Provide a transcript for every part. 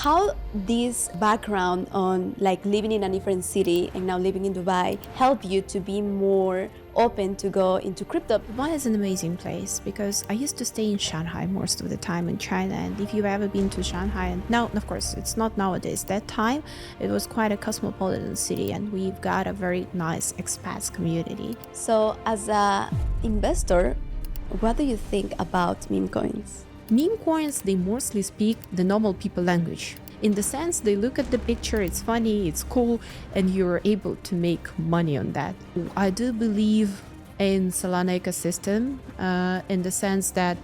how this background on like living in a different city and now living in Dubai help you to be more open to go into crypto? Dubai is an amazing place because I used to stay in Shanghai most of the time in China. And if you've ever been to Shanghai, and now, of course, it's not nowadays. That time, it was quite a cosmopolitan city, and we've got a very nice expats community. So as a investor, what do you think about Memecoins? Memecoins, they mostly speak the normal people language. In the sense, they look at the picture, it's funny, it's cool, and you're able to make money on that. I do believe in Solana ecosystem in the sense that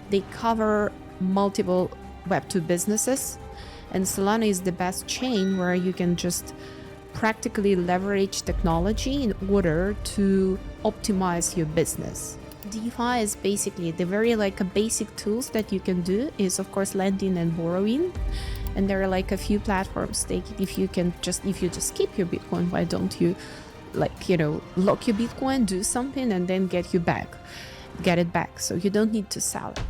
they cover multiple Web2 businesses, and Solana is the best chain where you can just practically leverage technology in order to optimize your business. DeFi is basically the very basic tools that you can do is of course lending and borrowing, and there are like a few platforms. If you just keep your Bitcoin, why don't you lock your Bitcoin, do something, and then get it back, so you don't need to sell it.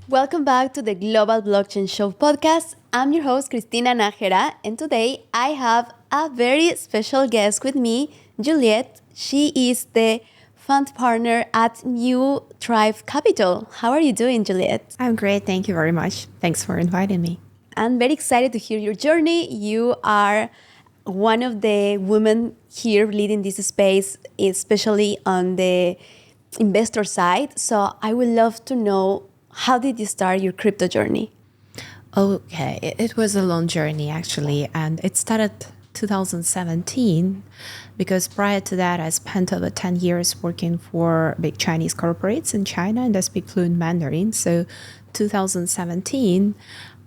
Welcome back to the Global Blockchain Show podcast. I'm your host, Cristina Nájera, and today I have a very special guest with me, Juliet. She is the fund partner at NewTribe Capital. How are you doing, Juliet? I'm great. Thank you very much. Thanks for inviting me. I'm very excited to hear your journey. You are one of the women here leading this space, especially on the investor side. So I would love to know, how did you start your crypto journey? Okay, it was a long journey actually, and it started 2017 because prior to that I spent over 10 years working for big Chinese corporates in China, and I speak fluent Mandarin. So 2017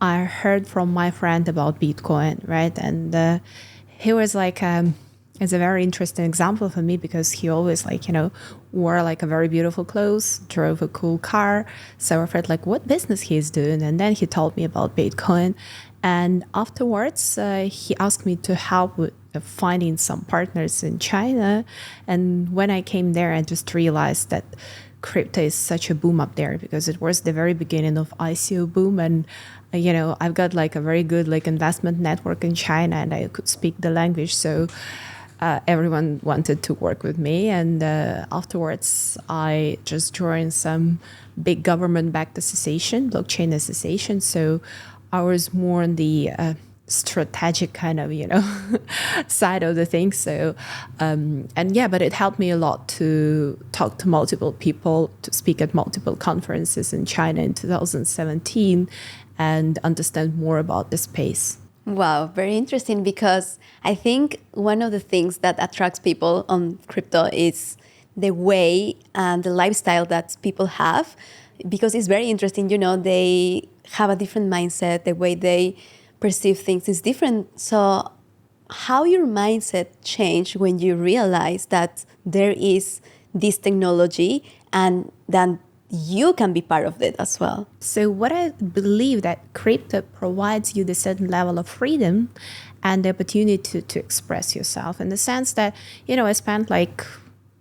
I heard from my friend about Bitcoin, right? And he was like it's a very interesting example for me because he always wore a very beautiful clothes, drove a cool car. So I felt like what business he's doing. And then he told me about Bitcoin. And afterwards, he asked me to help with finding some partners in China. And when I came there, I just realized that crypto is such a boom up there because it was the very beginning of ICO boom. And, I've got a very good investment network in China, and I could speak the language. So everyone wanted to work with me. And afterwards, I just joined some big government-backed association, blockchain association. So I was more on the strategic kind of, side of the thing. So, but it helped me a lot to talk to multiple people, to speak at multiple conferences in China in 2017 and understand more about the space. Wow, very interesting, because I think one of the things that attracts people on crypto is the way and the lifestyle that people have, because it's very interesting, they have a different mindset, the way they perceive things is different. So how your mindset changed when you realize that there is this technology and then you can be part of it as well? So what I believe that crypto provides you the certain level of freedom and the opportunity to express yourself, in the sense that, I spent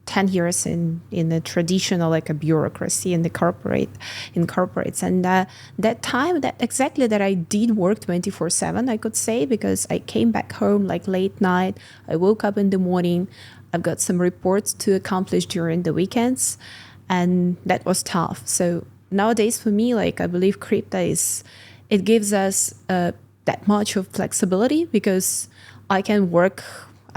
10 years in the traditional a bureaucracy in corporates, and that time that I did work 24/7, I could say, because I came back home late night, I woke up in the morning, I've got some reports to accomplish during the weekends, and that was tough. So nowadays for me, I believe crypto it gives us that much of flexibility, because I can work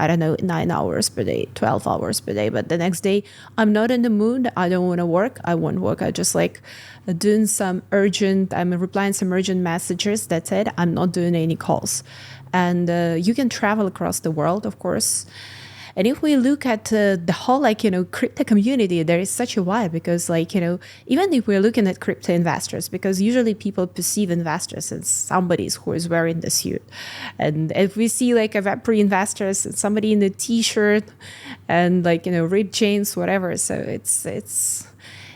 9 hours per day, 12 hours per day. But the next day, I'm not in the mood. I don't want to work. I won't work. I just doing I'm replying some urgent messages. That's it. I'm not doing any calls. And you can travel across the world, of course. And if we look at the whole, crypto community, there is such a vibe, because, even if we're looking at crypto investors, because usually people perceive investors as somebody who is wearing the suit. And if we see a Web3 investors, it's somebody in a t-shirt and ripped jeans, whatever. So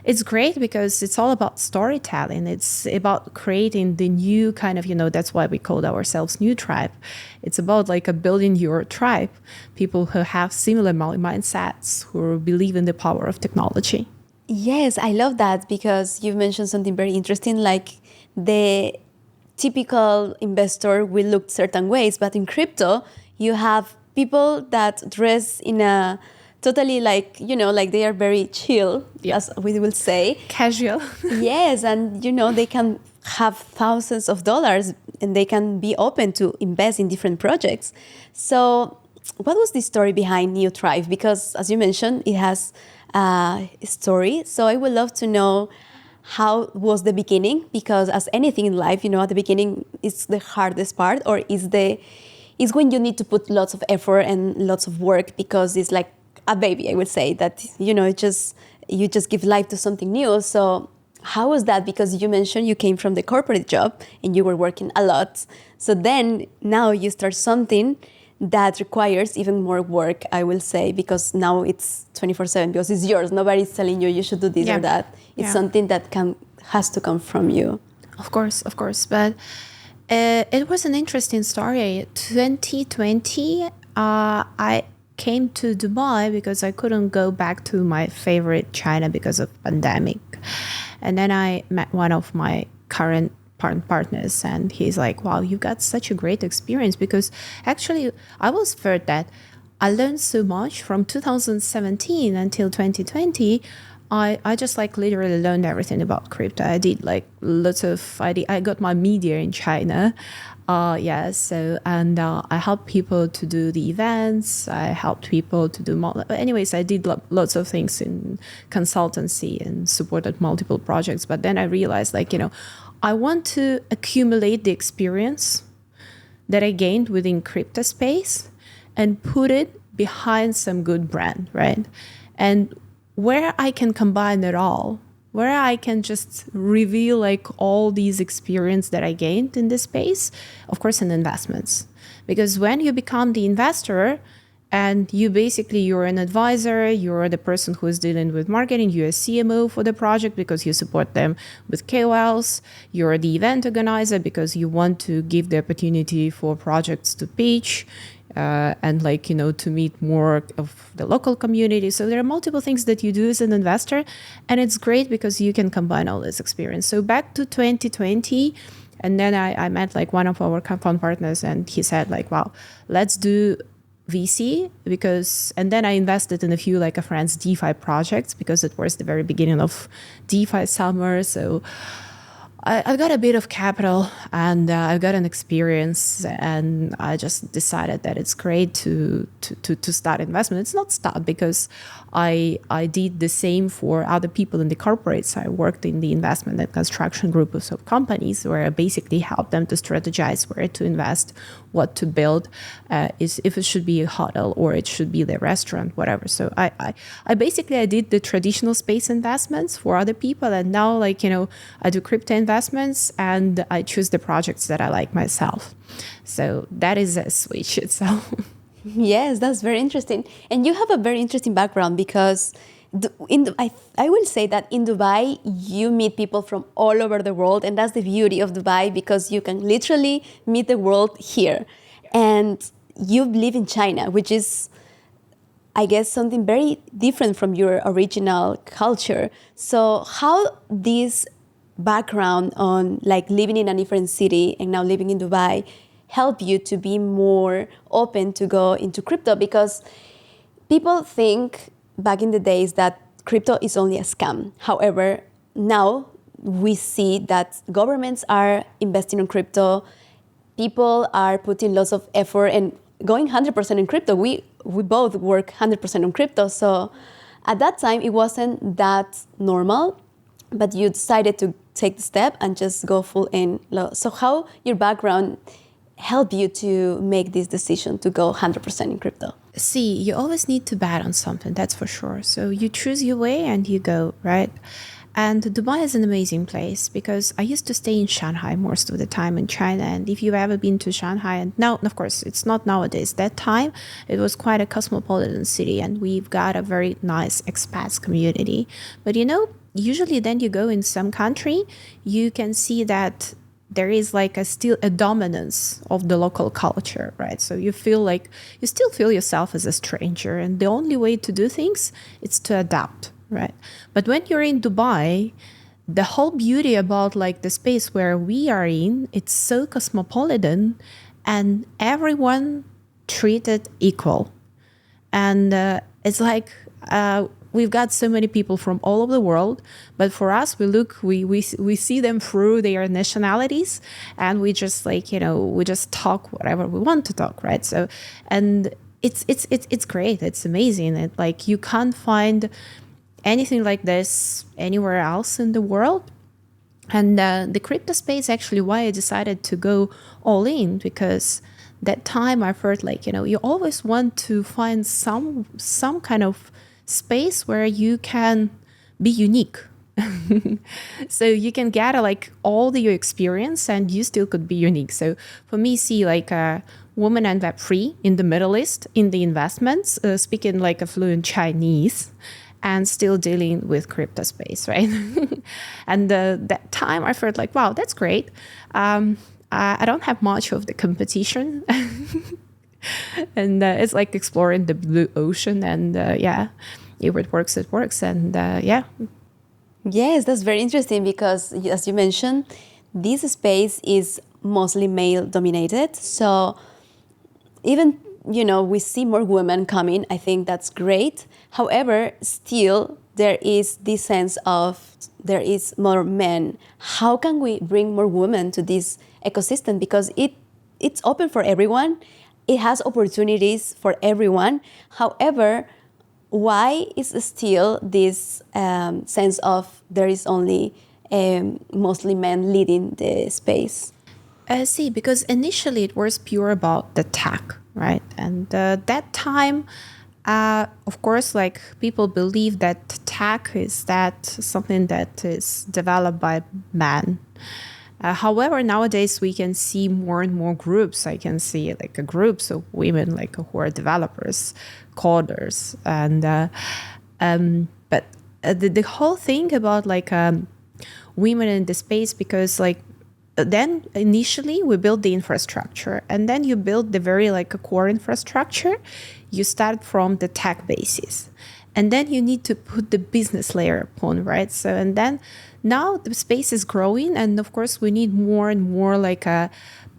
it's great because it's all about storytelling. It's about creating the new kind of, that's why we called ourselves NewTribe. It's about building your tribe, people who have similar mindsets, who believe in the power of technology. Yes, I love that, because you've mentioned something very interesting, the typical investor will look certain ways, but in crypto, you have people that dress in a totally like, like they are very chill, as we will say. Casual. Yes, and they can have thousands of dollars and they can be open to invest in different projects. So what was the story behind NewTribe? Because as you mentioned, it has a story. So I would love to know how was the beginning, because as anything in life, at the beginning is the hardest part, or is when you need to put lots of effort and lots of work, because it's like a baby, I would say, that, you just give life to something new. So how was that? Because you mentioned you came from the corporate job and you were working a lot. So then now you start something that requires even more work, I will say, because now it's 24/7, because it's yours. Nobody's telling you should do this or that. It's something that has to come from you. Of course. But it was an interesting story. 2020, I came to Dubai because I couldn't go back to my favorite China because of pandemic. And then I met one of my current partners, and he's like, wow, you got such a great experience, because actually I was feared that I learned so much from 2017 until 2020. I just like literally learned everything about crypto. I did like I got my media in China. I helped people to do the events. I helped people to do anyways, I did lots of things in consultancy and supported multiple projects. But then I realized, I want to accumulate the experience that I gained within crypto space and put it behind some good brand, right? And where I can combine it all, where I can just reveal all these experience that I gained in this space, of course, in investments. Because when you become the investor and you're an advisor, you're the person who is dealing with marketing, you're a CMO for the project because you support them with KOLs, you're the event organizer because you want to give the opportunity for projects to pitch, and to meet more of the local community. So there are multiple things that you do as an investor, and it's great because you can combine all this experience. So back to 2020, and then I met one of our fund partners, and he said wow, let's do VC, and then I invested in a few a friend's DeFi projects, because it was the very beginning of DeFi summer. So I've got a bit of capital, and I've got an experience, and I just decided that it's great to start investment. It's not start, because I did the same for other people in the corporates. I worked in the investment and construction group of companies, where I basically helped them to strategize where to invest, what to build, if it should be a hotel or it should be the restaurant, whatever. So I did the traditional space investments for other people, and now I do crypto investments, and I choose the projects that I like myself. So that is a switch itself. Yes, that's very interesting. And you have a very interesting background, because I will say that in Dubai, you meet people from all over the world. And that's the beauty of Dubai, because you can literally meet the world here. And you live in China, which is, I guess, something very different from your original culture. So how this background on living in a different city and now living in Dubai help you to be more open to go into crypto? Because people think back in the days that crypto is only a scam. However, now we see that governments are investing in crypto. People are putting lots of effort and going 100% in crypto. We both work 100% on crypto. So at that time, it wasn't that normal, but you decided to take the step and just go full in. So how your background help you to make this decision to go 100% in crypto? See, you always need to bet on something, that's for sure. So you choose your way and you go, right? And Dubai is an amazing place, because I used to stay in Shanghai most of the time in China. And if you've ever been to Shanghai, and now, of course, it's not nowadays, that time, it was quite a cosmopolitan city, and we've got a very nice expats community. But usually then you go in some country, you can see that there is still a dominance of the local culture, right? So you still feel yourself as a stranger, and the only way to do things is to adapt, right? But when you're in Dubai, the whole beauty about like the space where we are in, it's so cosmopolitan and everyone treated equal. And it's like we've got so many people from all over the world, but for us, we see them through their nationalities, and we just like, we just talk whatever we want to talk, right? So, and it's great. It's amazing. It, like, you can't find anything like this anywhere else in the world. And the crypto space, actually, why I decided to go all in, because that time I felt like, you always want to find some kind of space where you can be unique. So you can gather like all your experience and you still could be unique. So for me, see like a woman and Web3 in the Middle East in the investments, speaking like a fluent Chinese, and still dealing with crypto space, right? And that time I felt like, wow, that's great. I don't have much of the competition. And it's like exploring the blue ocean, and yeah, if it works, it works. And yeah. Yes, that's very interesting because, as you mentioned, this space is mostly male dominated. So even, we see more women coming. I think that's great. However, still there is this sense of there is more men. How can we bring more women to this ecosystem? Because it's open for everyone. It has opportunities for everyone. However, why is still this sense of there is only mostly men leading the space? See, because initially it was pure about the tech, right? And that time, of course, like people believe that tech is that something that is developed by man. However, nowadays we can see more and more groups. I can see like groups of women like who are developers, coders, and but the whole thing about like women in the space, because like then initially we build the infrastructure, and then you build the very like a core infrastructure. You start from the tech basis, and then you need to put the business layer upon, right? So, and then now the space is growing, and of course we need more and more like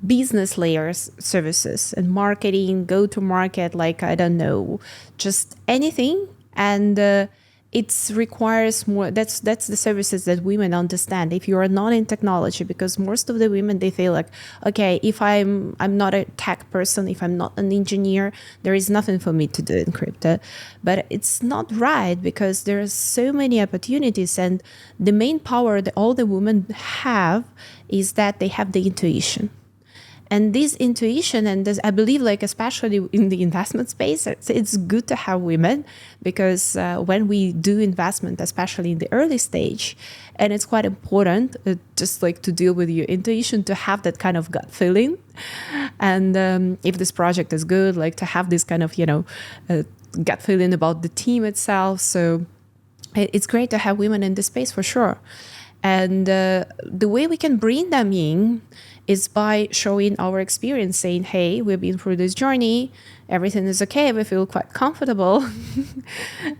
business layers services and marketing, go to market, like, I don't know, just anything. And it requires more. That's the services that women understand. If you are not in technology, because most of the women, they feel like, okay, if I'm not a tech person, if I'm not an engineer, there is nothing for me to do in crypto. But it's not right, because there are so many opportunities, and the main power that all the women have is that they have the intuition. And this intuition, and this, I believe, like especially in the investment space, it's good to have women, because when we do investment, especially in the early stage, and it's quite important just like to deal with your intuition, to have that kind of gut feeling. And if this project is good, like to have this kind of, gut feeling about the team itself. So it's great to have women in this space for sure. And the way we can bring them in is by showing our experience, saying, hey, we've been through this journey, everything is okay, we feel quite comfortable.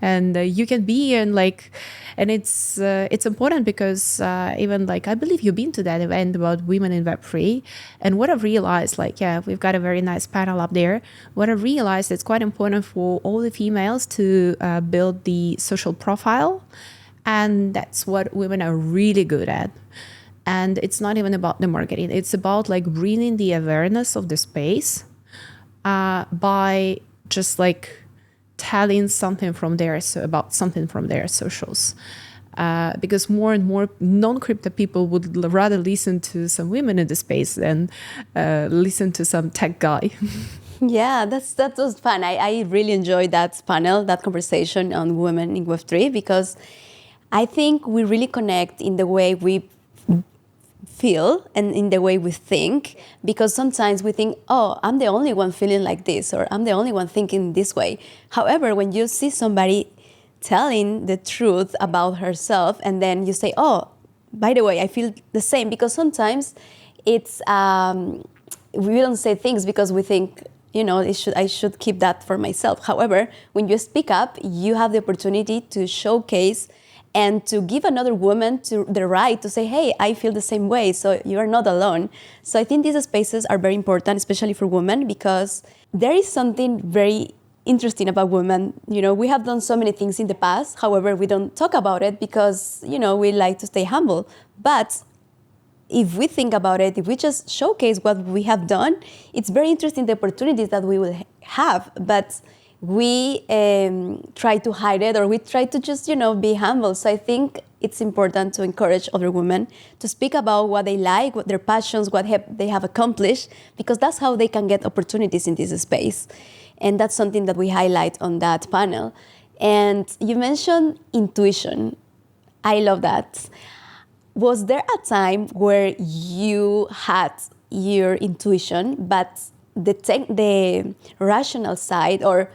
And you can be in like, and it's important because even like, I believe you've been to that event about women in Web3. And what I've realized, like, yeah, we've got a very nice panel up there. What I've realized, it's quite important for all the females to build the social profile. And that's what women are really good at. And it's not even about the marketing. It's about like bringing the awareness of the space by just like telling something from there, so about something from their socials. Because more and more non-crypto people would rather listen to some women in the space than listen to some tech guy. Yeah, that was fun. I really enjoyed that panel, that conversation on women in Web3, because I think we really connect in the way we feel and in the way we think, because sometimes we think, oh, I'm the only one feeling like this, or I'm the only one thinking this way. However, when you see somebody telling the truth about herself, and then you say, oh, by the way, I feel the same, because sometimes it's we don't say things because we think, I should keep that for myself. However, when you speak up, you have the opportunity to showcase and to give another woman to the right to say, hey, I feel the same way, so you are not alone. So I think these spaces are very important, especially for women, because there is something very interesting about women. We have done so many things in the past. However, we don't talk about it because, we like to stay humble. But if we think about it, if we just showcase what we have done, it's very interesting the opportunities that we will have. But we try to hide it, or we try to just, be humble. So I think it's important to encourage other women to speak about what they like, what their passions, what they have accomplished, because that's how they can get opportunities in this space. And that's something that we highlight on that panel. And you mentioned intuition. I love that. Was there a time where you had your intuition, but the rational side or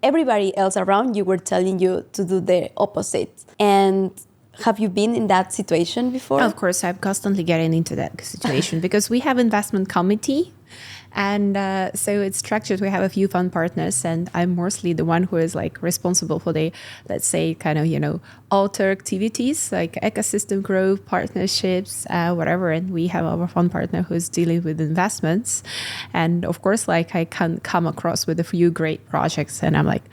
everybody else around you were telling you to do the opposite? And have you been in that situation before? Of course, I'm constantly getting into that situation because we have investment committee. And so it's structured. We have a few fund partners, and I'm mostly the one who is like responsible for the, let's say, kind of, alter activities like ecosystem growth, partnerships, whatever. And we have our fund partner who's dealing with investments. And of course, like I can come across with a few great projects and I'm like,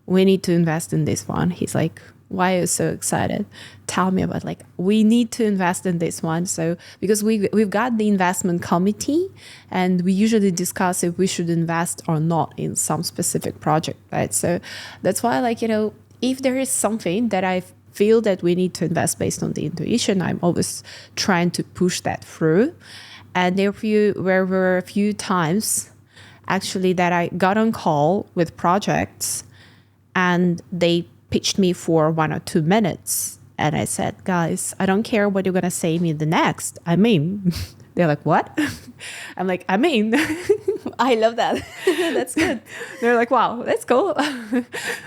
we need to invest in this one. He's like, why are you so excited? Tell me about, like, we need to invest in this one. So because we've got the investment committee and we usually discuss if we should invest or not in some specific project, right? So that's why, like, if there is something that I feel that we need to invest based on the intuition, I'm always trying to push that through. And there were a few times actually that I got on call with projects and they pitched me for 1 or 2 minutes. And I said, guys, I don't care what you're going to say me the next. They're like, what? I'm like, I love that. That's good. They're like, wow, that's cool.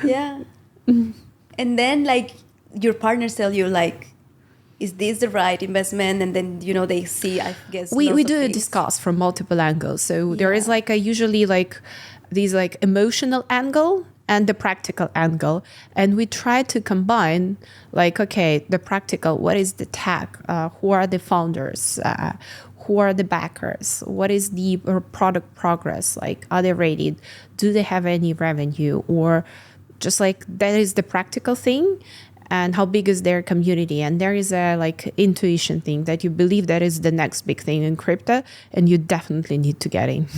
Yeah. And then like your partners tell you like, is this the right investment? And then, they see, I guess. We do discuss from multiple angles. So there is like usually like these like emotional angle and the practical angle. And we try to combine like, okay, the practical, what is the tech? Who are the founders? Who are the backers? What is the product progress? Like, are they rated? Do they have any revenue? Or just like, that is the practical thing. And how big is their community? And there is a like intuition thing that you believe that is the next big thing in crypto, and you definitely need to get in.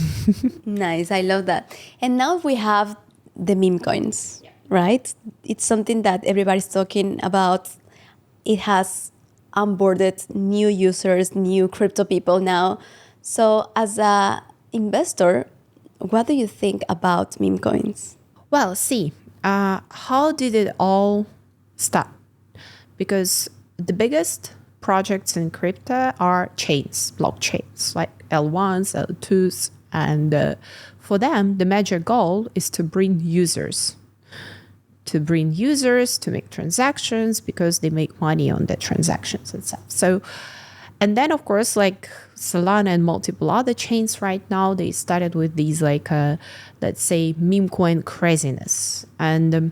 Nice, I love that. And now we have the meme coins, right? It's something that everybody's talking about. It has onboarded new users, new crypto people now. So as a investor, what do you think about meme coins? Well, see, how did it all start? Because the biggest projects in crypto are chains, blockchains, like L1s, L2s, and for them, the major goal is to bring users, to make transactions because they make money on the transactions and stuff. So, and then of course, like Solana and multiple other chains right now, they started with these like, let's say, meme coin craziness. And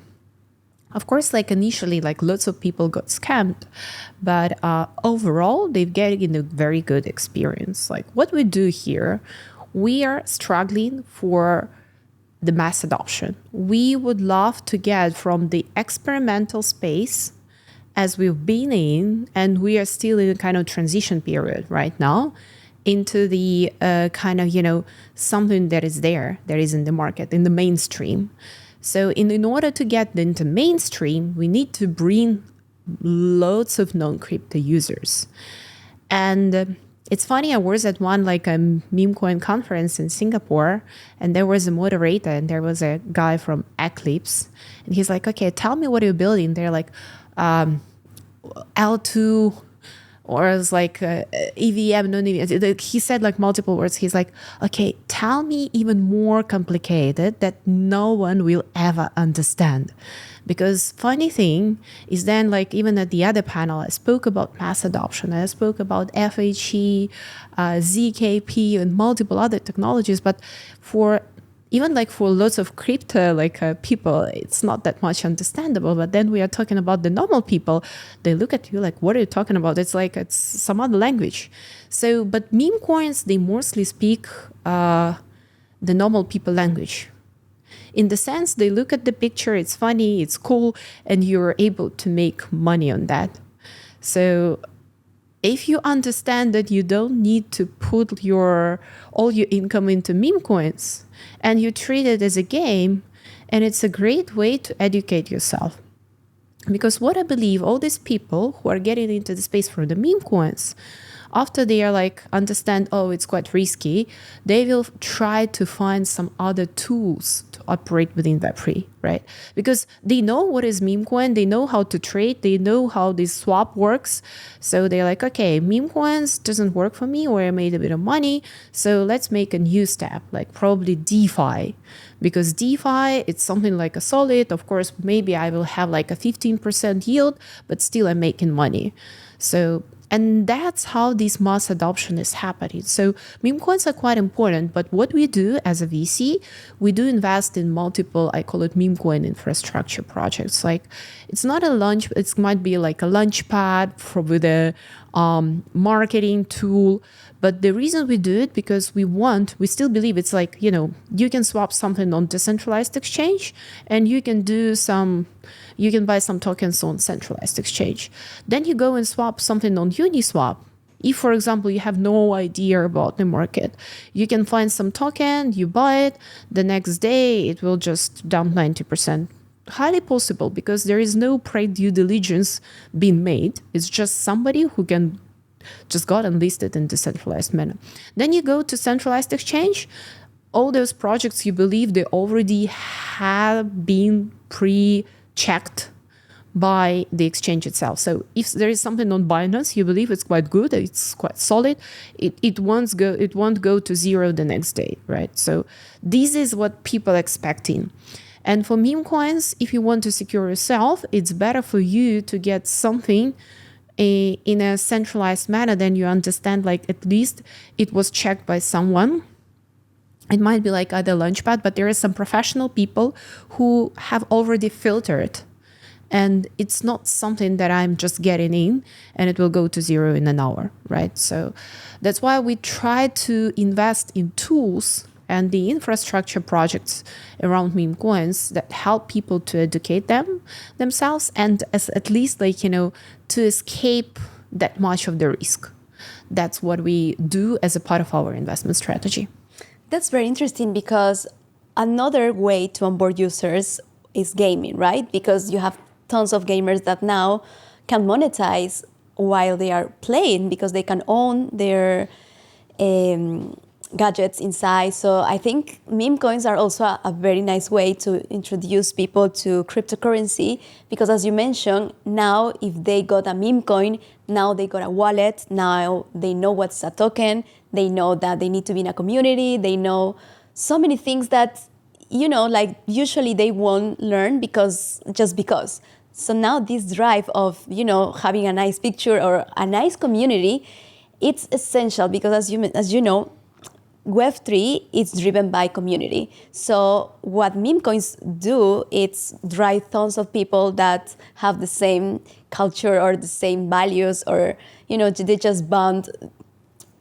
of course, like initially, like lots of people got scammed, but overall, they're getting a very good experience. Like what we do here, we are struggling for the mass adoption. We would love to get from the experimental space as we've been in, and we are still in a kind of transition period right now, into the kind of, something that is there, that is in the market, in the mainstream. So in order to get into mainstream, we need to bring loads of non-crypto users. And it's funny, I was at one like a meme coin conference in Singapore, and there was a moderator, and there was a guy from Eclipse, and he's like, okay, tell me what you're building. They're like L2, or it's like EVM, non-EVM. He said like multiple words. He's like, okay, tell me even more complicated that no one will ever understand. Because funny thing is then like even at the other panel, I spoke about mass adoption. I spoke about FHE, ZKP, and multiple other technologies. But for even like for lots of crypto people, it's not that much understandable. But then we are talking about the normal people. They look at you like, what are you talking about? It's like it's some other language. So, but meme coins, they mostly speak the normal people language. In the sense, they look at the picture, it's funny, it's cool, and you're able to make money on that. So if you understand that you don't need to put all your income into meme coins, and you treat it as a game, and it's a great way to educate yourself. Because what I believe, all these people who are getting into the space for the meme coins, after they are like understand, oh, it's quite risky, they will try to find some other tools to operate within Web3, right? Because they know what is meme coin, they know how to trade, they know how this swap works. So they're like, okay, meme coins doesn't work for me, or I made a bit of money, so let's make a new step, like probably DeFi. Because DeFi, it's something like a solid. Of course, maybe I will have like a 15% yield, but still I'm making money. So, and that's how this mass adoption is happening. So meme coins are quite important, but what we do as a VC, we do invest in multiple, I call it meme coin infrastructure projects. Like it's not a launch, it might be like a launch pad with a marketing tool. But the reason we do it, because we still believe it's like, you can swap something on decentralized exchange, and you can buy some tokens on centralized exchange. Then you go and swap something on Uniswap. If, for example, you have no idea about the market, you can find some token, you buy it, the next day it will just dump 90%. Highly possible, because there is no pre-due diligence being made. It's just somebody who can just got and listed in decentralized manner. Then you go to centralized exchange. All those projects you believe they already have been pre-checked by the exchange itself. So if there is something on Binance, you believe it's quite good, it's quite solid, it won't go to zero the next day, right? So this is what people are expecting. And for meme coins, if you want to secure yourself, it's better for you to get something in a centralized manner. Then you understand, like, at least it was checked by someone. It might be like other launchpad, but there are some professional people who have already filtered, and it's not something that I'm just getting in and it will go to zero in an hour, right? So that's why we try to invest in tools and the infrastructure projects around meme coins that help people to educate themselves, and as at least to escape that much of the risk. That's what we do as a part of our investment strategy. That's very interesting, because another way to onboard users is gaming, right? Because you have tons of gamers that now can monetize while they are playing, because they can own their gadgets inside. So I think meme coins are also a very nice way to introduce people to cryptocurrency, because as you mentioned, now if they got a meme coin, now they got a wallet, now they know what's a token, they know that they need to be in a community, they know so many things that, like usually they won't learn because. So now this drive of, having a nice picture or a nice community, it's essential, because as you know, Web3 is driven by community. So what meme coins do, it's drive tons of people that have the same culture or the same values, or they just bond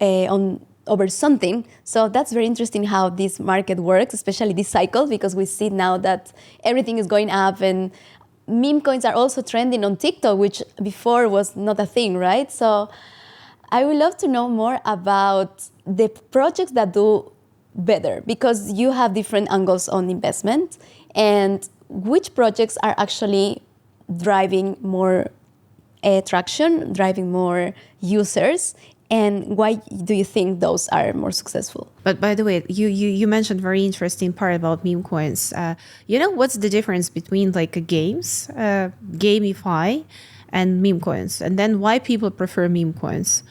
over something. So that's very interesting how this market works, especially this cycle, because we see now that everything is going up, and meme coins are also trending on TikTok, which before was not a thing, right? So I would love to know more about the projects that do better, because you have different angles on investment, and which projects are actually driving more traction, driving more users, and why do you think those are more successful? But by the way, you mentioned very interesting part about meme coins. What's the difference between like a games, gamify, and meme coins, and then why people prefer meme coins?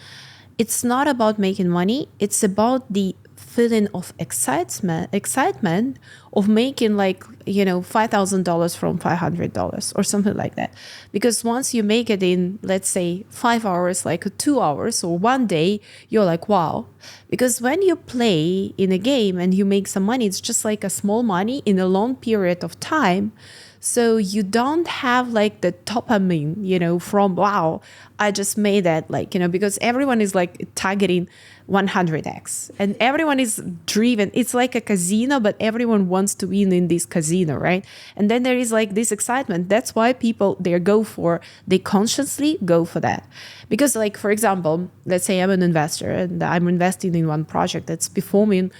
It's not about making money. It's about the feeling of excitement of making like, $5,000 from $500 or something like that. Because once you make it in, let's say 5 hours, like 2 hours or 1 day, you're like, wow. Because when you play in a game and you make some money, it's just like a small money in a long period of time. So you don't have like the dopamine, from, wow, I just made that, because everyone is like targeting 100x and everyone is driven. It's like a casino, but everyone wants to win in this casino, right? And then there is like this excitement. That's why people, they consciously go for that. Because like, for example, let's say I'm an investor and I'm investing in one project that's performing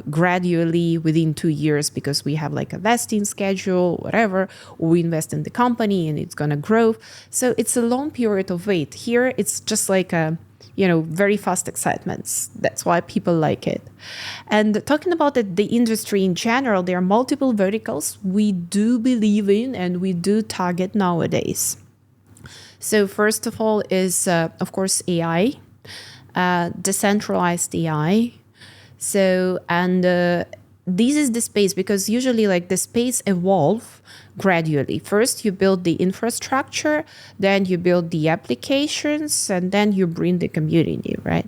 gradually within 2 years because we have like a vesting schedule, whatever, or we invest in the company and it's going to grow. So it's a long period of wait. Here, it's just like very fast excitements. That's why people like it. And talking about the industry in general, there are multiple verticals we do believe in and we do target nowadays. So first of all is, of course, AI, decentralized AI. So, and this is the space, because usually like the space evolve gradually. First, you build the infrastructure, then you build the applications, and then you bring the community, right?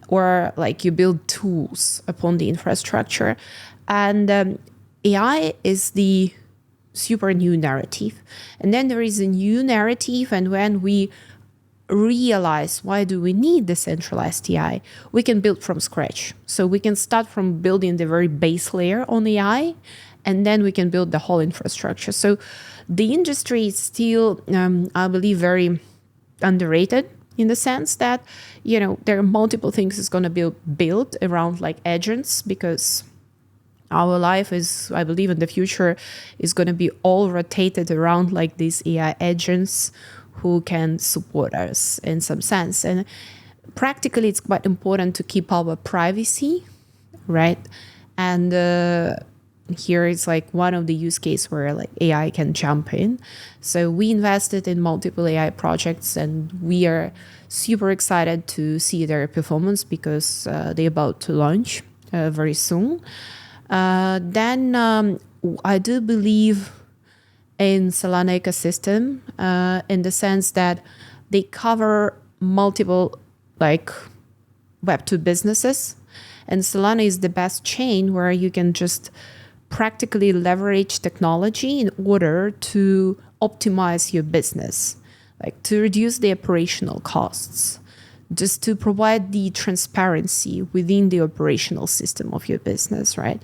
Or like you build tools upon the infrastructure. And AI is the super new narrative. And then there is a new narrative, and when we realize why do we need decentralized AI, we can build from scratch. So we can start from building the very base layer on AI, and then we can build the whole infrastructure. So the industry is still, I believe, very underrated in the sense that, there are multiple things that's going to be built around like agents, because our life is, I believe, in the future is going to be all rotated around like these AI agents who can support us in some sense. And practically, it's quite important to keep our privacy, right? And here is like one of the use cases where like AI can jump in. So we invested in multiple AI projects, and we are super excited to see their performance because they're about to launch very soon. Then I do believe in Solana ecosystem in the sense that they cover multiple like Web2 businesses, and Solana is the best chain where you can just practically leverage technology in order to optimize your business, like to reduce the operational costs, just to provide the transparency within the operational system of your business, right?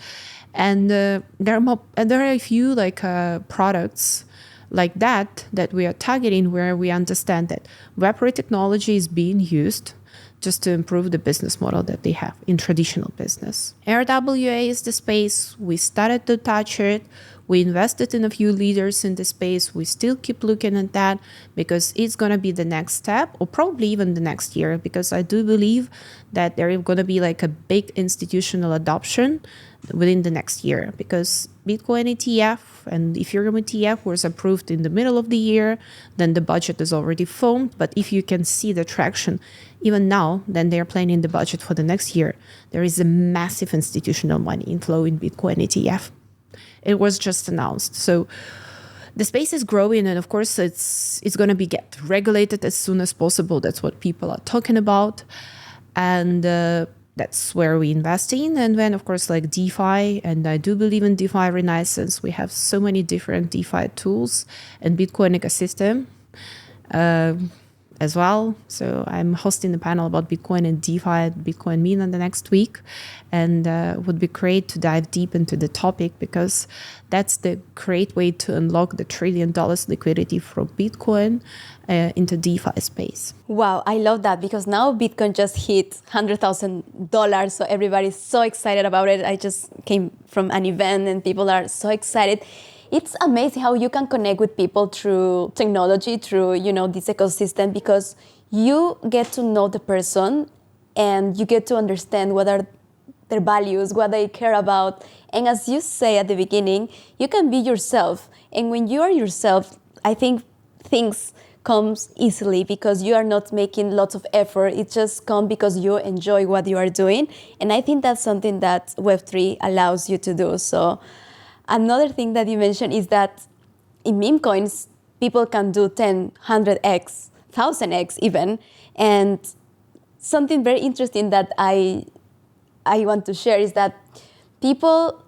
And there are a few like products like that we are targeting, where we understand that Web3 technology is being used just to improve the business model that they have in traditional business. RWA is the space. We started to touch it. We invested in a few leaders in the space. We still keep looking at that because it's going to be the next step, or probably even the next year, because I do believe that there is going to be like a big institutional adoption within the next year, because Bitcoin ETF and Ethereum ETF was approved in the middle of the year. Then the budget is already formed. But if you can see the traction even now, then they're planning the budget for the next year. There is a massive institutional money inflow in Bitcoin ETF. It was just announced. So the space is growing, and of course it's going to get regulated as soon as possible. That's what people are talking about. And that's where we invest in. And then, of course, like DeFi, and I do believe in DeFi renaissance. We have so many different DeFi tools and Bitcoin ecosystem as well. So I'm hosting a panel about Bitcoin and DeFi at Bitcoin Mina the next week. And it would be great to dive deep into the topic, because that's the great way to unlock the $1 trillion liquidity from Bitcoin into DeFi space. Wow, I love that, because now Bitcoin just hit $100,000. So everybody's so excited about it. I just came from an event and people are so excited. It's amazing how you can connect with people through technology, through, this ecosystem, because you get to know the person and you get to understand what are their values, what they care about. And as you say at the beginning, you can be yourself. And when you are yourself, I think things comes easily because you are not making lots of effort. It just comes because you enjoy what you are doing. And I think that's something that Web3 allows you to do. So another thing that you mentioned is that in Memecoins, people can do 10, 100x, 1000x even. And something very interesting that I want to share is that people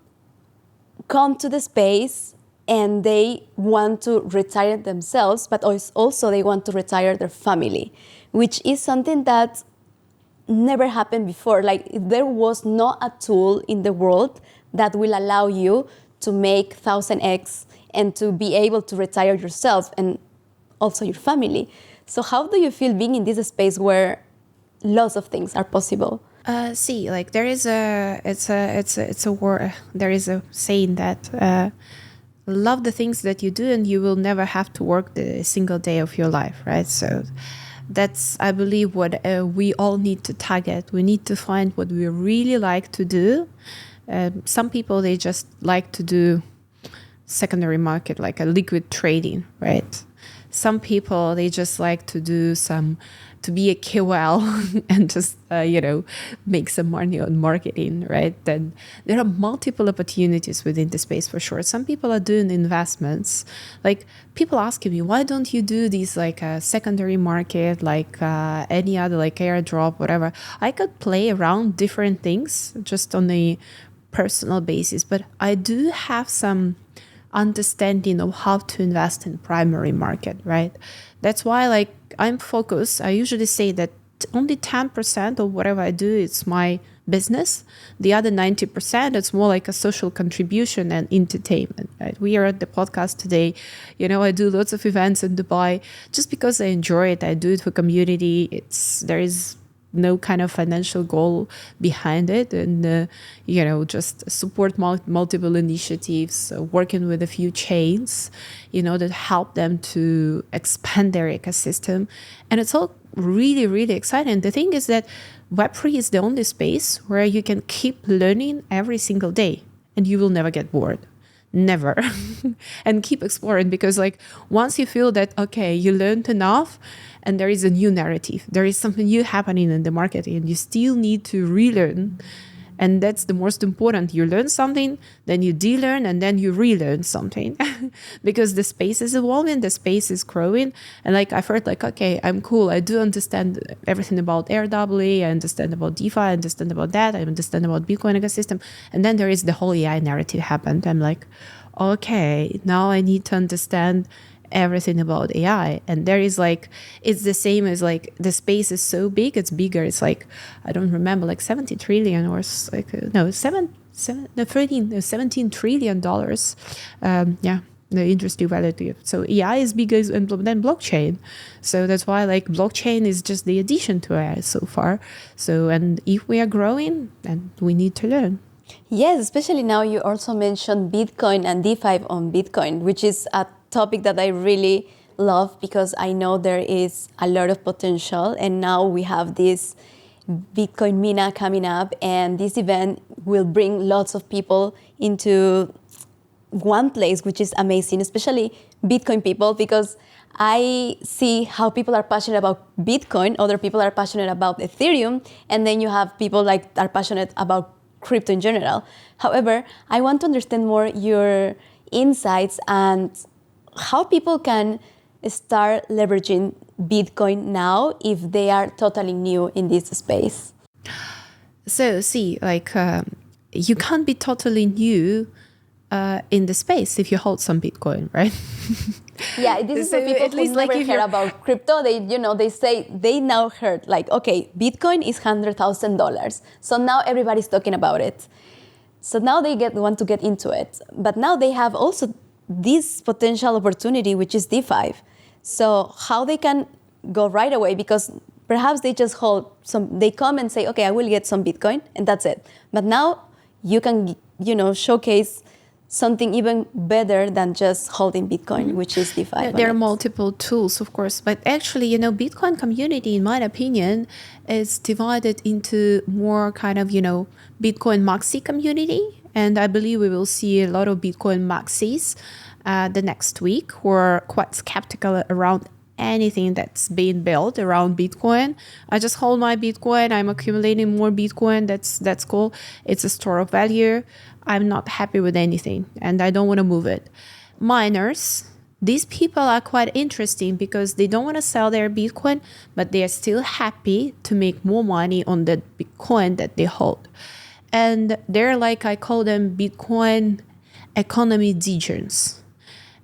come to the space and they want to retire themselves, but also they want to retire their family, which is something that never happened before. Like there was not a tool in the world that will allow you to make 1000x and to be able to retire yourself and also your family. So how do you feel being in this space where lots of things are possible? Like there is there is a saying that love the things that you do and you will never have to work the single day of your life, right? So that's, I believe, what we all need to target. We need to find what we really like to do. Some people, they just like to do secondary market, like a liquid trading, right? Some people, they just like to do to be a KOL and just, make some money on marketing, right? Then there are multiple opportunities within the space for sure. Some people are doing investments. Like people asking me, why don't you do these like a secondary market, like any other, like airdrop, whatever. I could play around different things just on a personal basis, but I do have some understanding of how to invest in primary market, right? That's why like I'm focused. I usually say that only 10% of whatever I do is my business. The other 90%, it's more like a social contribution and entertainment, right? We are at the podcast today. I do lots of events in Dubai just because I enjoy it. I do it for community. There is no kind of financial goal behind it, and just support multiple initiatives, working with a few chains that help them to expand their ecosystem, and it's all really, really exciting. The thing is that Web3 is the only space where you can keep learning every single day and you will never get bored. Never. And keep exploring, because like once you feel that, okay, you learned enough and there is a new narrative, there is something new happening in the market and you still need to relearn. And that's the most important. You learn something, then you de-learn, and then you relearn something. Because the space is evolving, the space is growing. And like I've heard like, okay, I'm cool. I do understand everything about RWA. I understand about DeFi. I understand about that. I understand about Bitcoin ecosystem. And then there is the whole AI narrative happened. I'm like, okay, now I need to understand everything about AI. And there is like, it's the same as like the space is so big, it's bigger. It's like, I don't remember, like 70 trillion or like, no, 17 trillion dollars. The industry value. So AI is bigger than blockchain. So that's why like blockchain is just the addition to AI so far. So, and if we are growing, then we need to learn. Yes, especially now you also mentioned Bitcoin and DeFi on Bitcoin, which is a topic that I really love because I know there is a lot of potential. And now we have this Bitcoin Mina coming up, and this event will bring lots of people into one place, which is amazing, especially Bitcoin people, because I see how people are passionate about Bitcoin, other people are passionate about Ethereum, and then you have people like are passionate about crypto in general. However, I want to understand more your insights and how people can start leveraging Bitcoin now if they are totally new in this space. So see, like you can't be totally new in the space if you hold some Bitcoin, right? Yeah, this is for people who never heard about crypto. They say they now heard like, okay, Bitcoin is $100,000. So now everybody's talking about it. So now they want to get into it. But now they have also this potential opportunity, which is DeFi. So how they can go right away, because perhaps they just hold they come and say, okay, I will get some Bitcoin and that's it. But now you can, showcase something even better than just holding Bitcoin, which is DeFi. There are multiple tools, of course, but actually, Bitcoin community, in my opinion, is divided into more kind of, Bitcoin maxi community. And I believe we will see a lot of Bitcoin maxis the next week who are quite skeptical around anything that's being built around Bitcoin. I just hold my Bitcoin. I'm accumulating more Bitcoin. That's cool. It's a store of value. I'm not happy with anything and I don't want to move it. Miners, these people are quite interesting because they don't want to sell their Bitcoin, but they are still happy to make more money on the Bitcoin that they hold. And they're like, I call them Bitcoin economy degens.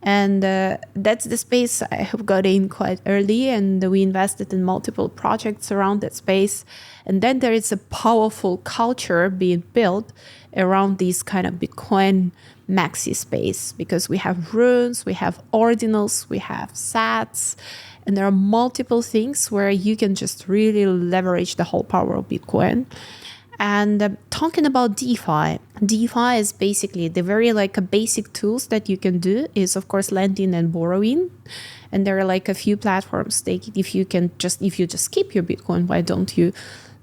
And that's the space I have got in quite early, and we invested in multiple projects around that space. And then there is a powerful culture being built around this kind of Bitcoin maxi space, because we have runes, we have ordinals, we have sats, and there are multiple things where you can just really leverage the whole power of Bitcoin. And talking about DeFi is basically the very like a basic tools that you can do is of course lending and borrowing. And there are like a few platforms. If you just keep your Bitcoin, why don't you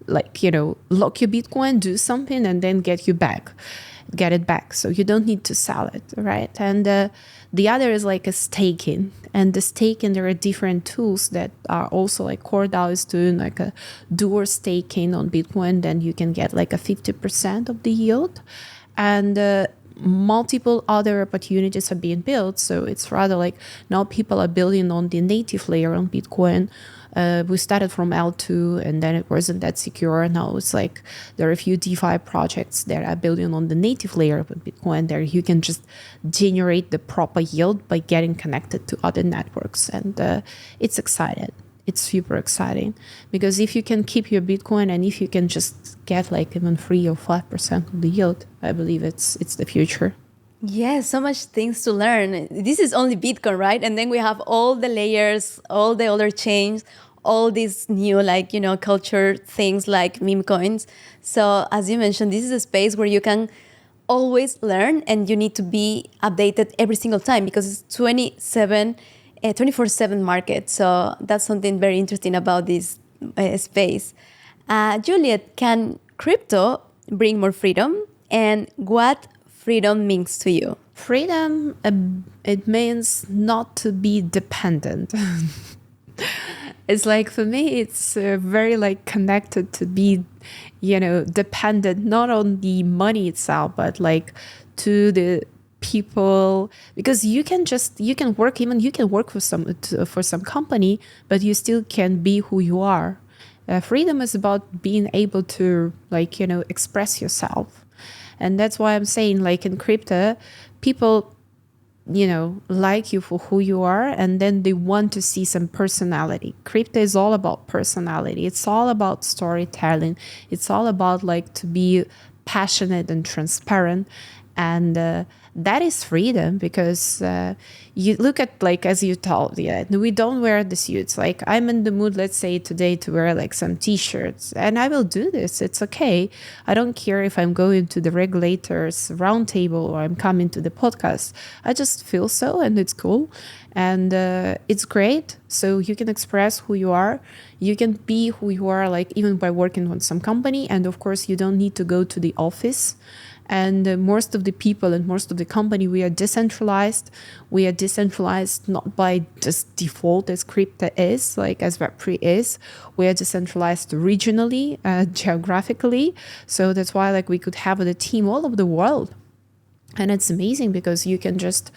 lock your Bitcoin, do something, and then get it back. So you don't need to sell it, right? And the other is like a staking. And the staking, there are different tools that are also like CoreDAO is doing like a dual staking on Bitcoin. Then you can get like a 50% of the yield. And multiple other opportunities are being built. So it's rather like now people are building on the native layer on Bitcoin. We started from L2 and then it wasn't that secure. Now it's like there are a few DeFi projects that are building on the native layer of Bitcoin. There you can just generate the proper yield by getting connected to other networks. And it's exciting. It's super exciting because if you can keep your Bitcoin and if you can just get like even 3 or 5% of the yield, I believe it's the future. Yeah, so much things to learn. This is only Bitcoin, right? And then we have all the layers, all the other chains, all these new culture things like Memecoins. So as you mentioned, this is a space where you can always learn and you need to be updated every single time because it's 24/7 market. So that's something very interesting about this space. Juliet, can crypto bring more freedom? And what freedom means to you? Freedom, it means not to be dependent. It's like for me, it's very like connected to be, dependent not on the money itself, but like to the people, because you can work for some company, but you still can be who you are. Freedom is about being able to express yourself. And that's why I'm saying, like in crypto, people, like you for who you are, and then they want to see some personality. Crypto is all about personality. It's all about storytelling. It's all about to be passionate and transparent. And that is freedom, because you look at, as you told, we don't wear the suits. I'm in the mood, let's say today, to wear some t-shirts, and I will do this. It's okay. I don't care if I'm going to the regulators roundtable or I'm coming to the podcast. I just feel so, and it's cool. And it's great. So you can express who you are. You can be who you are, even by working on some company. And of course, you don't need to go to the office. And most of the people and most of the company, we are decentralized. We are decentralized not by just default as crypto is, as Web3 is. We are decentralized regionally, geographically. So that's why we could have a team all over the world. And it's amazing because you can just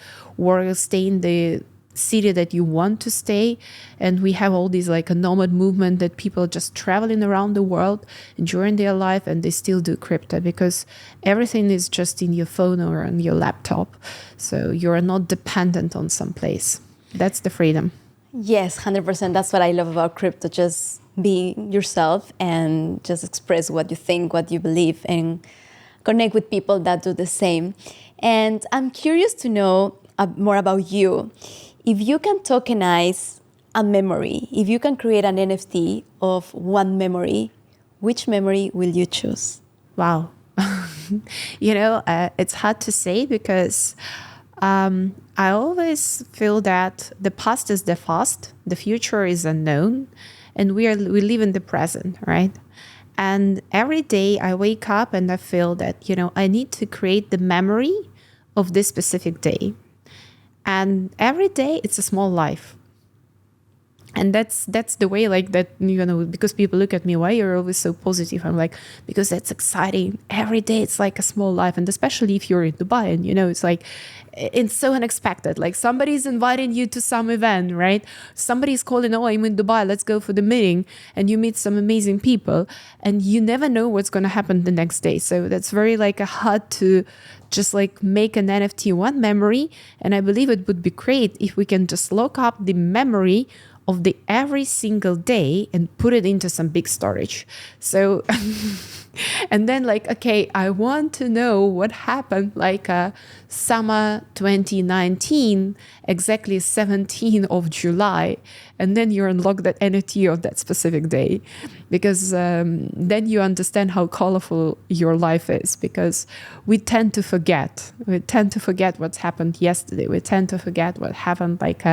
stay in the city that you want to stay. And we have all these a nomad movement that people just traveling around the world, enjoying their life, and they still do crypto because everything is just in your phone or on your laptop. So you're not dependent on some place. That's the freedom. Yes, 100%. That's what I love about crypto. Just being yourself and just express what you think, what you believe, and connect with people that do the same. And I'm curious to know more about you. If you can tokenize a memory, if you can create an NFT of one memory, which memory will you choose? Wow. It's hard to say because I always feel that the past is the past, the future is unknown, and we live in the present, right? And every day I wake up and I feel that, I need to create the memory of this specific day. And every day it's a small life. And that's the way, like, that, you know, because people look at me, why you're always so positive? I'm like, because that's exciting. Every day it's like a small life. And especially if you're in Dubai, and, you know, it's like, it's so unexpected. Like, somebody's inviting you to some event, right? Somebody's calling, oh, I'm in Dubai, let's go for the meeting. And you meet some amazing people, and you never know what's going to happen the next day. So that's very like hard to just like make an NFT one memory. And I believe it would be great if we can just lock up the memory of the every single day and put it into some big storage. So, and then like, okay, I want to know what happened like summer 2019, exactly 17th of July. And then you unlock that NFT of that specific day, because then you understand how colorful your life is, because we tend to forget. We tend to forget what's happened yesterday. We tend to forget what happened like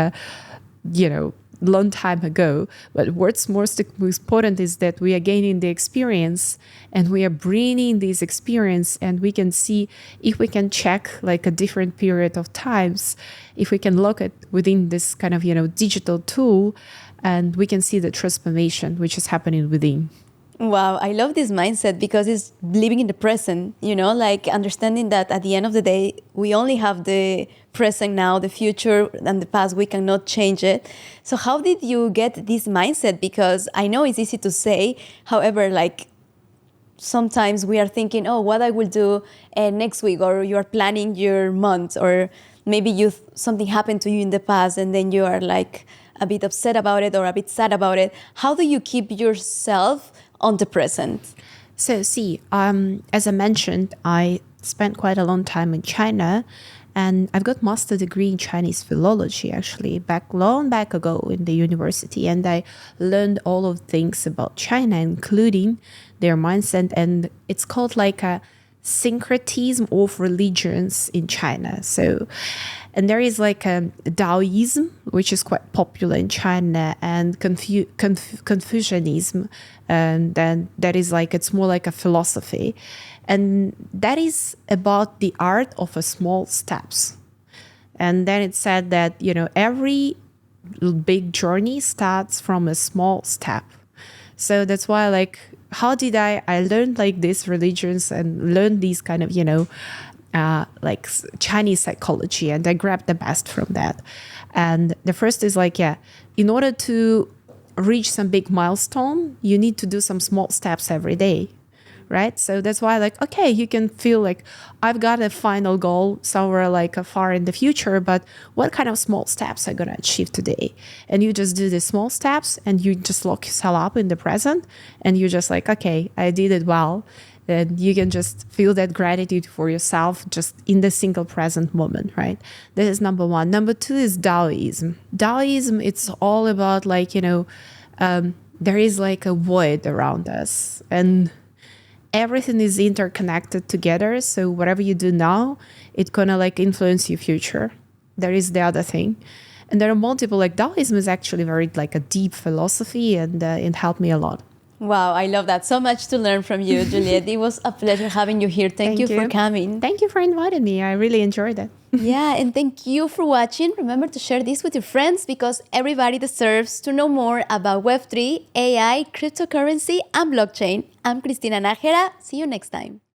long time ago. But what's most important is that we are gaining the experience, and we are bringing this experience, and we can see if we can check like a different period of times, if we can look at within this kind of, digital tool, and we can see the transformation which is happening within. Wow, I love this mindset, because it's living in the present, like understanding that at the end of the day, we only have the present now, the future and the past, we cannot change it. So how did you get this mindset? Because I know it's easy to say, however, like sometimes we are thinking, oh, what I will do next week, or you are planning your month, or maybe something happened to you in the past and then you are like a bit upset about it or a bit sad about it. How do you keep yourself on the present? So see, as I mentioned, I spent quite a long time in China, and I've got master degree in Chinese philology, actually, long back ago in the university. And I learned all of things about China, including their mindset. And it's called like a syncretism of religions in China. So, and there is like a Taoism, which is quite popular in China, and Confucianism. And then that is like, it's more like a philosophy. And that is about the art of a small steps. And then it said that, every big journey starts from a small step. So that's why, like, how did I learned like these religions and learned these kind of, like Chinese psychology, and I grabbed the best from that. And the first is like, in order to reach some big milestone, you need to do some small steps every day. Right? So that's why, like, okay, you can feel like I've got a final goal somewhere like far in the future, but what kind of small steps I'm going to achieve today? And you just do the small steps, and you just lock yourself up in the present, and you're just like, okay, I did it well. Then you can just feel that gratitude for yourself just in the single present moment, right? That is number one. Number two is Taoism. Taoism, it's all about like, there is like a void around us, and everything is interconnected together. So whatever you do now, it's gonna like influence your future. There is the other thing. And there are multiple, like Taoism is actually very like a deep philosophy, and it helped me a lot. Wow, I love that. So much to learn from you, Juliet. It was a pleasure having you here. Thank you for coming. Thank you for inviting me. I really enjoyed it. Yeah, and thank you for watching. Remember to share this with your friends, because everybody deserves to know more about Web3, AI, cryptocurrency, and blockchain. I'm Cristina Nájera. See you next time.